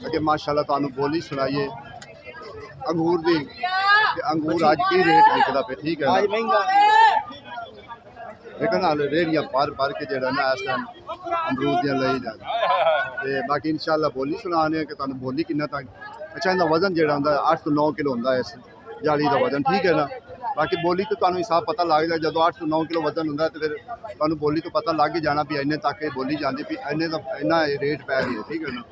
अगे माशाल्लाह तुहानू बोली सुनाइए अंगूर दी अंगूर अज की रेट विकदा पे ठीक है लेकिन हाल रेहड़ियां भर के जो ना इस टाइम अमरूद दियां लई जा बाकी इंशाल्लाह बोली सुनाने कि तुहानू बोली किन्ना तक अच्छा इनका वजन जो होंगे 8 तो 9 किलो होंगे इस जाली का वजन ठीक है ना बाकी बोली तो तुहानू हिसाब पता लग जाए जो 8 तो 9 किलो वजन होंगे तो फिर तुहानू बोली तो पता लग ही जाना भी इन्ने तक बोली जाती भी इन्ने का इन्ना रेट पै रही है ठीक है ना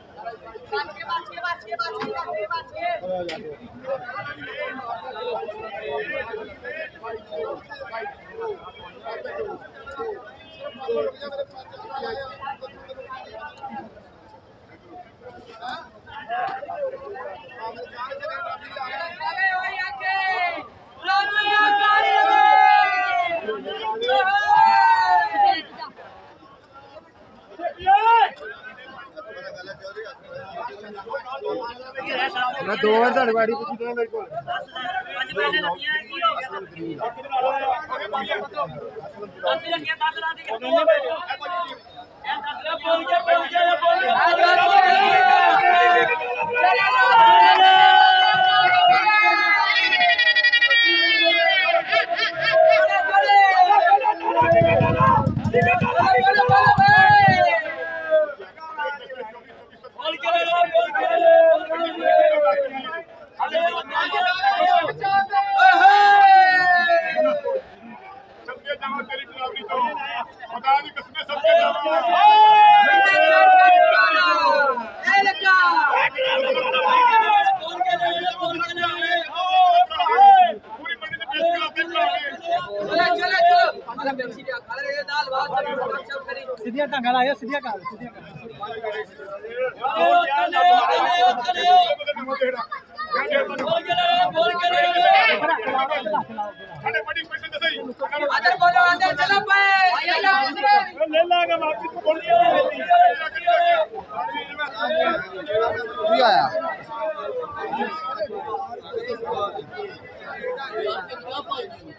मैं 2 बार ਤੁਹਾਡੀ ਵਾਰੀ ਪੁੱਛੀ ਤੇ ਮੇਰੇ ਕੋਲ सीधिया ढंग लाया सीधिया कर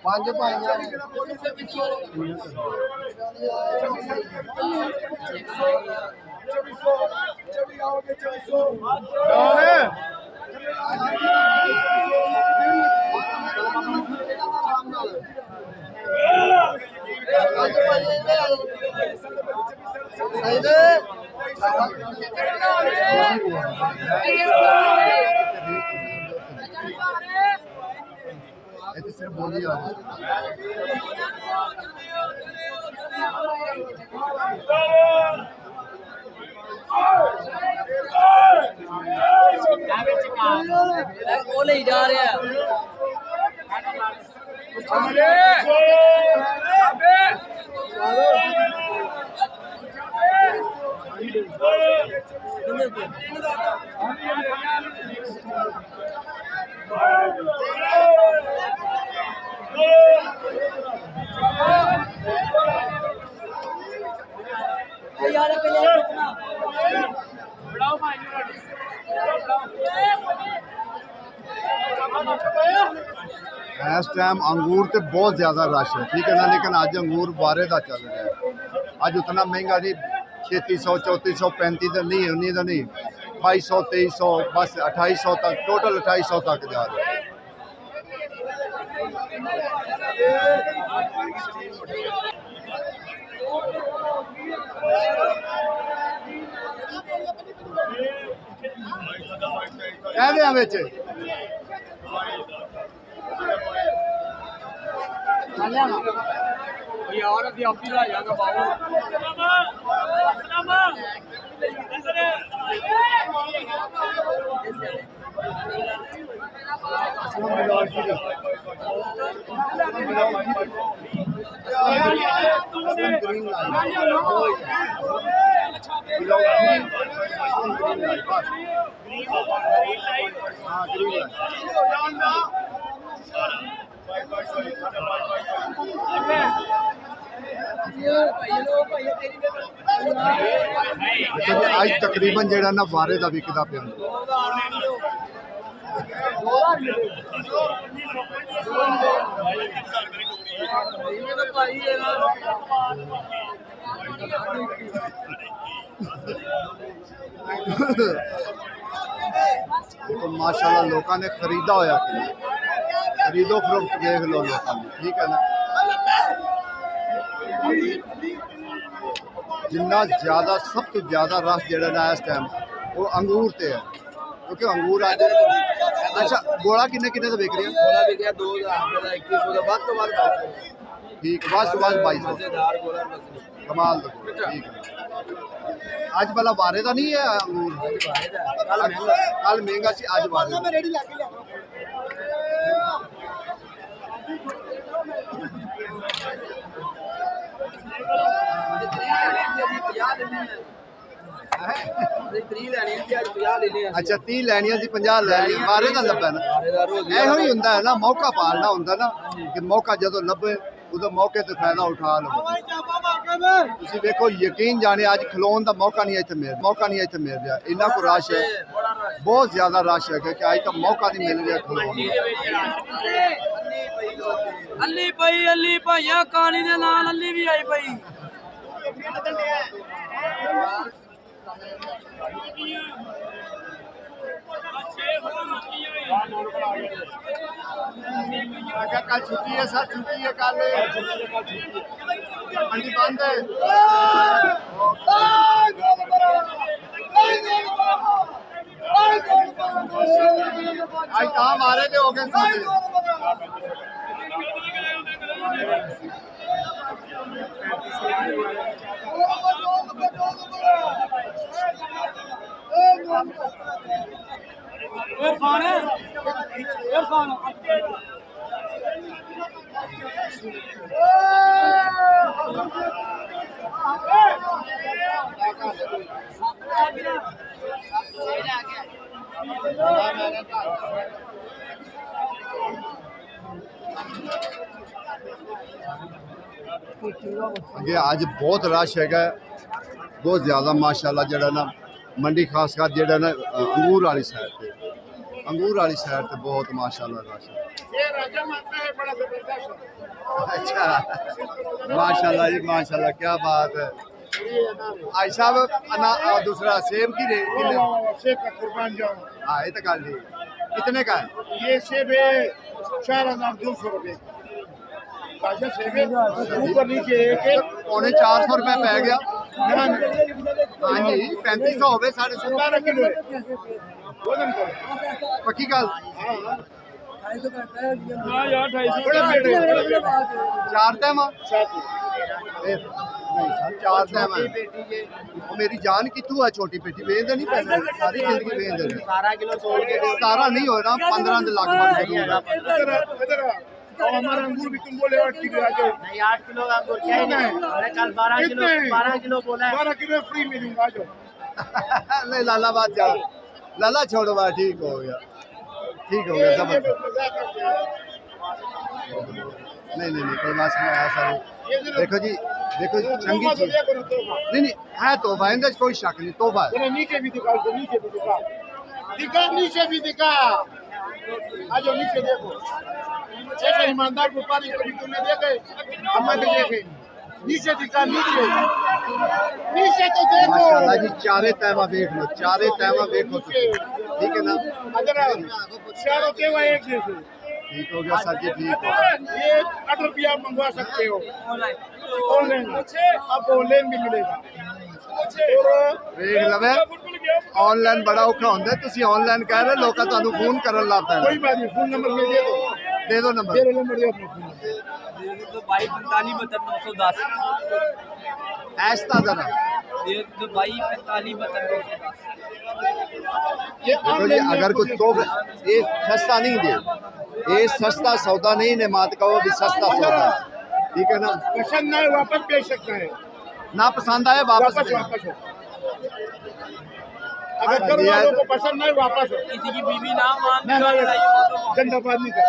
पांच सिर्फ बोली बोले ही जा रहे हैं इस टाइम अंगूर तो बहुत ज़्यादा रश है ठीक है ना लेकिन अज अंगूर बारे का चल रहा है अज उतना महंगा नहीं 3300 3400 35 तो नहीं उन्नी तो नहीं 2200 2300 बस 2800 तक टोटल 2800 तक जा रहा है यार अभी आप ही ला जाएगा बाबू आज तकरीबन जेड़ा ना वारे का विकदा पिया देखो माशाल्लाह लोगों ने खरीदा होया कि खरीदो फरोख्त देख लो लोगों ने, ठीक है ना। जिन्ना ज़्यादा सब तो ज़्यादा रश जड़ा ना इस टाइम वो अंगूर ते है, क्योंकि अंगूर आज अच्छा गोला किन्ने किन्ने तो बिक रहे हैं? गोला भी गया 2000 का 2100 का बाद तो बाद ठीक बस बस 2200 मजेदार गोला कमाल तो ठीक है। आज वाला बारे का नहीं है अंगूर, कल महंगा सी आज बारे अच्छा 30 लैनियां सी 50 लैनियां बारे का लब्भा ना ਇਹੋ ਹੀ ਹੁੰਦਾ ਹੈ ਨਾ ਮੌਕਾ ਪਾਲਣਾ ਹੁੰਦਾ ਨਾ ਕਿ ਮੌਕਾ ਜਦੋਂ ਲੱਭੇ ਉਦੋਂ ਮੌਕੇ ਤੇ ਫਾਇਦਾ ਉਠਾ ਲਓ। ਤੁਸੀਂ ਵੇਖੋ ਯਕੀਨ ਜਾਣੇ ਅੱਜ ਖਲੋਣ ਦਾ ਮੌਕਾ ਨਹੀਂ ਇੱਥੇ ਮਿਲ ਰਿਹਾ ਇੰਨਾ ਕੋ ਰਸ਼ ਹੈ ਬਹੁਤ ਜ਼ਿਆਦਾ ਰਸ਼ ਹੈ ਕਿ ਅੱਜ ਤਾਂ ਮੌਕਾ ਨਹੀਂ ਮਿਲ ਰਿਹਾ ਖਲੋਣ ਦਾ। ਅੱਲੀ ਭਾਈਆ ਕਾਲੀ ਦੇ ਨਾਲ ਅੱਲੀ ਵੀ ਆਈ ਪਈ कल छुट्टी है सर, छुट्टी है कल मंडी बंद है। आज कहाँ मारे थे हो गए अज बहुत रश है, बहुत ज़्यादा माशाल्लाह जड़ा ना मंडी खास कर जड़ा ना अंगूर वाली साइड पे बहुत माशाल्लाह रश है। अच्छा माशाल्लाह जी माशाल्लाह क्या बात है। आई साहब दूसरा सेब की रेट सेब का कुर्बान जाओ। हाँ ये तो गल ठीक कितने का है? ये सेब है 4200 रुपये। ऊपर नीचे पौने 400 रुपये पै गया। हाँ जी 3500 हो गए 17.5 किलो पक्की गल। चार तैम चार तैम मेरी जान कितू है छोटी पेटी वेच नहीं पैसे सारी जिंदगी वेच 17 नहीं हो रहा 15 लग बन हमारा अंगूर भी तुम बोले 8 किलो आ जाओ। नहीं 8 किलो का अंगूर क्या है मैंने कल 12 किलो बोला है 12 किलो फ्री मिलूंगा आ जाओ। नहीं लाला बात जाओ लाला छोड़ो बात ठीक हो गया सब नहीं कोई बात नहीं ऐसा नहीं। देखो जी चंगी चीज नहीं है तोहफा इंदे कोई शक नहीं तोहफा है। नीचे भी दिखा नीचे भी दिखा आ जाओ नीचे देखो ऐसे ईमानदार व्यापारी कभी तुमने देखे हम देखे नीचे दिखा नीचे तो देखो माशाल्लाह जी चारे तैमा देख लो ठीक है ना। चारों तेवा एक जैसे ठीक हो गया सर जी ठीक है। ये 8 रुपया मंगवा सकते हो ऑनलाइन अब ऑनलाइन भी मिलेगा। देख लवे ऑनलाइन बड़ा औखा होंदा तुसी ऑनलाइन कह रहे लोग ਤੁਹਾਨੂੰ फोन करन लग पैना। कोई बात नहीं फोन नंबर में दे दो नंबर दे अपना फोन तो 2245 ऐसा जरा तो 2245 देखो जी अगर कुछ तो ये सस्ता नहीं दे ये सस्ता सौदा नहीं ने मात कहो भी सस्ता सौदा ठीक है ना। पसंद ना वापस बेच सकता है ना पसंद आए वापस हो। अगर घर वालों को पसंद नहीं वापस हो। किसी की बीवी ना मान गंदा बात नहीं कर।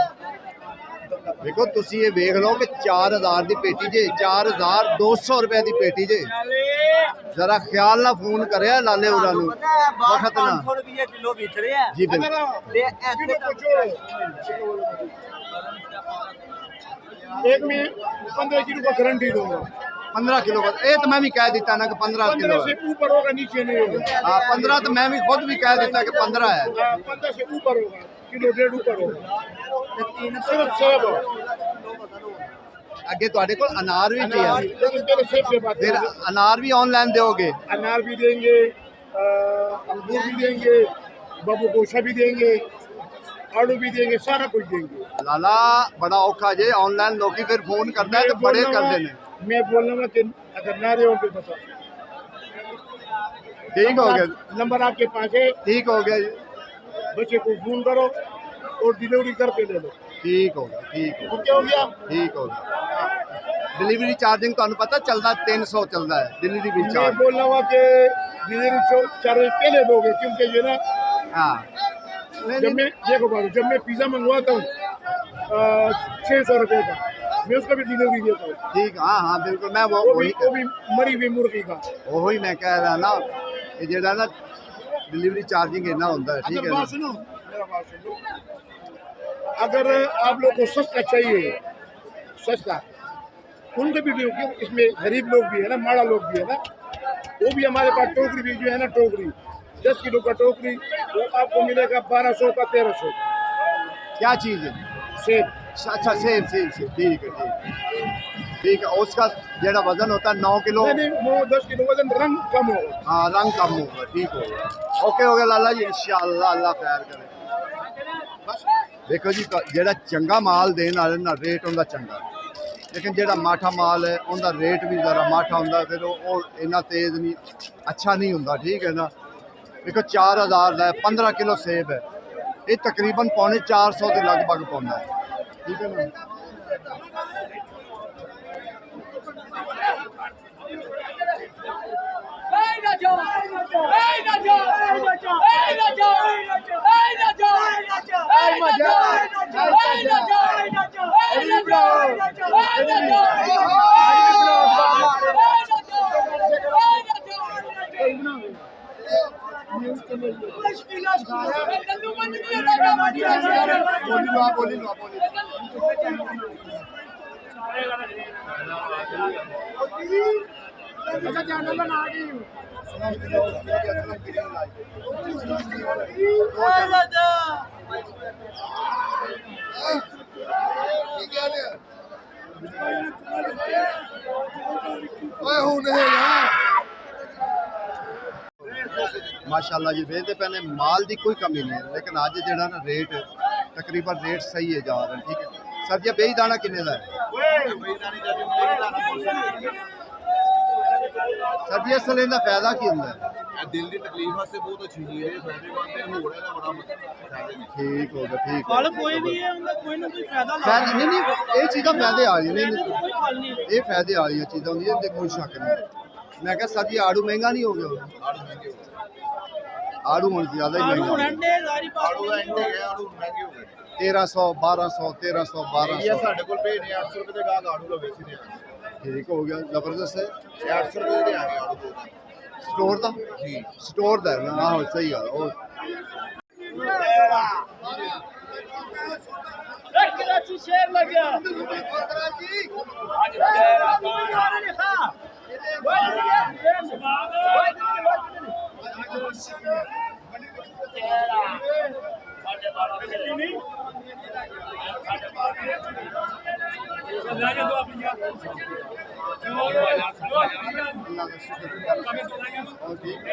देखो तुसी ये देख लो कि 4000 की पेटी जे 4200 रुपए की पेटी जे जरा ख्याल ना फोन करे लाले उरा नु वक्त ना 500 रुपए किलो बेच रहे हैं जी बिल्कुल। एक में 15 किलो का गारंटी दूंगा 15 किलो का ये तो मैं भी कह देता ना कि 15 किलो 15 से है। ऊपर होगा, नीचे नहीं होगा। हाँ 15 तो मैं भी खुद भी कह देता कि 15 है। 15 से ऊपर होगा, किलो डेढ़ ऊपर होगा। सिर्फ सेब अगे ਤੁਹਾਡੇ ਕੋਲ अनार भी चाहिए, लेकिन तेरे सेब के बाद फिर अनार भी ऑनलाइन दोगे? अनार भी देंगे, अंगूर भी देंगे, बाबू गोशा भी देंगे, आलू भी देंगे, सारा कुछ देंगे। लाला बड़ा औखा जे ऑनलाइन लोग फिर फोन करता है तो बड़े कर देने। मैं बोल रहा हूँ कि अगर ना रहे हो तो बताओ। ठीक हो गया, नंबर आपके पास है, ठीक हो गया जी, बच्चे को फोन करो और डिलीवरी करके ले लो। ठीक हो गया, ठीक हो ओके हो गया। ठीक हो गया। डिलीवरी चार्जिंग तो पता चलता है 300 चलता है डिलीवरी मैं चार्ज। बोल रहा हूँ कि डिलीवरी चार्ज पहले दोगे, क्योंकि जो ना हाँ जब मैं देखो बाबू, जब मैं पिज़्ज़ा मंगवाता हूँ 600 रुपये का, मैं उसका भी डिलीवरी देता हूँ। ठीक, हाँ हाँ बिल्कुल, मैं वो वही भी मरी हुई मुर्गी का। वही मैं कह रहा ना कि जेड़ा ना डिलीवरी चार्जिंग इतना होता है। ठीक अगर है बात ना? सुनो, मेरा बात सुनो, अगर आप लोग को सस्ता चाहिए, सस्ता, उनको भी दो, क्यों इसमें गरीब लोग भी है ना, माड़ा लोग भी है ना, वो भी हमारे पास टोकरी भी जो है ना, टोकरी 10 किलो का टोकरी, वो आपको मिलेगा 1200 का 1300। क्या चीज़ है? सेब अच्छा सेब सेब सेब, ठीक है ठीक है ठीक है। उसका जेड़ा वजन होता है 9 किलो। नहीं, वो 10 किलो वजन, रंग कम होगा। हाँ रंग कम होगा, ठीक होगा, ओके हो गया लाला जी, इंशाअल्लाह अल्लाह खैर करे। देखो जी जेड़ा चंगा माल देने वाले ना रेट उनका चंगा, लेकिन जेड़ा माठा माल है उनका रेट भी ज़रा माठा होंदा, फिर वो इन्ना तेज़ नहीं, अच्छा नहीं होंदा। ठीक है ना? देखो 4000 का है, 15 किलो सेब है, ये तकरीबन 450 के लगभग पौंदा है। ठीक है ना? बोली लो आप, बोली लो आप, बोली लो। माशाल्लाह जी वेचते पे ने, माल की कोई कमी नहीं है, लेकिन अज जेड़ा ना रेट तकरीबन रेट सही है जा रहा है। ठीक है, सब्जियां बेई दाना किन्ने दा है? सब्जियां असल इनका फायदा की होंदा है? दिल की तकलीफ वास्ते बहुत अच्छी चीज है, फायदेमंद है, होड़ है बड़ा फायदे ने। ठीक हो गया, ठीक फल है। कोई भी है उनका कोई ना कोई फायदा फायदा नहीं नहीं, ये चीज़ां फायदे आ रही कोई नहीं, फल नहीं ये फायदे वाली चीज़ां होंदी है, कोई शक नहीं। मैं क्या सब्जी आड़ू महंगा नहीं हो गया? आड़ू महंगे हो गए, आड़ू होने ज़्यादा ही आलू महंगा हो गया। रंडे सारी आड़ू का इंड है, आड़ू महंगे हो गए। 1300 1200 1300 ये 1200 साढ़े को पे ने 800 रुपए ਦੇ ਗਾਹਕ ਆੜੂ ਲਵੇ ਸੀ ਨੇ। ठीक हो गया, जबरदस्त है। 800 रुपए ਦੇ ਆਗੇ ਆੜੂ ਦੋ स्टोर का ਜੀ। स्टोर का है ना? हाँ सही है। और शेर लग गया अल्लाह का शुक्र। और ठीक है।